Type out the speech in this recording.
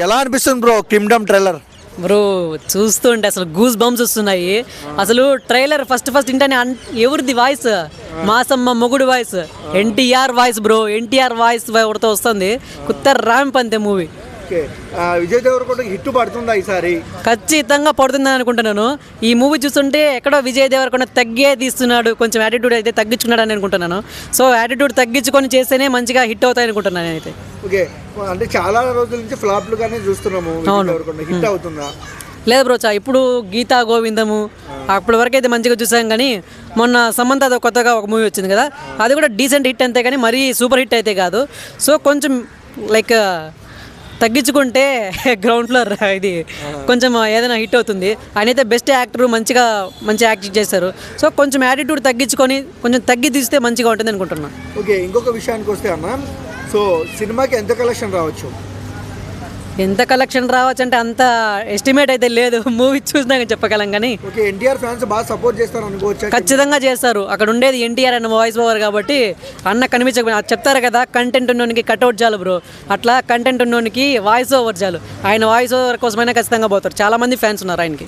ఎలా అనిపిస్తుంది bro Kingdom trailer? Bro చూస్తుంటే అసలు గూస్ బంప్స్ వస్తున్నాయి. అసలు ట్రైలర్ ఫస్ట్ ఇంటనే ఎవరిది వాయిస్? మాసమ్మ మొగుడు voice, NTR voice bro. NTR voice ఒకటితో వస్తుంది. కొత్త ర్యాంప్ అంతే మూవీ. విజయ్ దేవరకొండ హిట్ పడుతుందా ఈసారి? ఖచ్చితంగా పడుతుందని అనుకుంటున్నాను. ఈ మూవీ చూస్తుంటే ఎక్కడో విజయ్ దేవరకొండ తగ్గే తీస్తున్నాడు, కొంచెం యాటిట్యూడ్ అయితే తగ్గించుకున్నాడు అని అనుకుంటున్నాను. సో యాటిట్యూడ్ తగ్గించుకొని చేస్తేనే మంచిగా హిట్ అవుతాయి అనుకుంటున్నాను నేనైతే. ఓకే, అంటే చాలా రోజుల నుంచి ఫ్లాప్లుగానే చూస్తున్నాము. హిట్ అవుతుందా? లేదు బ్రో, ఇప్పుడు గీతా గోవిందము అప్పటి వరకు అయితే మంచిగా చూసాం. కానీ మొన్న సమంత కొత్తగా ఒక మూవీ వచ్చింది కదా, అది కూడా డీసెంట్ హిట్ అంతే కానీ మరీ సూపర్ హిట్ అయితే కాదు. సో కొంచెం లైక్ తగ్గించుకుంటే గ్రౌండ్ ఫ్లోర్ ఇది కొంచెం ఏదైనా హిట్ అవుతుంది. ఆయన అయితే బెస్ట్ యాక్టర్, మంచి యాక్టింగ్ చేశారు. సో కొంచెం యాటిట్యూడ్ తగ్గించుకొని కొంచెం తగ్గి తీస్తే మంచిగా ఉంటుంది అనుకుంటున్నాను. ఓకే, ఇంకొక విషయానికి వస్తే అన్న, సో సినిమాకి ఎంత కలెక్షన్ రావచ్చు? ఎంత కలెక్షన్ రావచ్చు అంటే అంత ఎస్టిమేట్ అయితే లేదు, మూవీ చూసినాక చెప్పగలం. కానీ ఓకే, ఎన్టీఆర్ ఫ్యాన్స్ బాగా సపోర్ట్ చేస్తారు అనుకోవచ్చు. ఖచ్చితంగా చేస్తారు. అక్కడ ఉండేది ఎన్టీఆర్ అన్న వాయిస్ ఓవర్ కాబట్టి అన్న కనిపించకపోయినా చెప్తారు కదా, కంటెంట్ ఉన్నోనికి కట్అవుట్ చాలు బ్రో. అట్లా కంటెంట్ ఉన్నోనికి వాయిస్ ఓవర్ చాలు. ఆయన వాయిస్ ఓవర్ కోసమైనా ఖచ్చితంగా పోతారు. చాలా మంది ఫ్యాన్స్ ఉన్నారు ఆయనకి.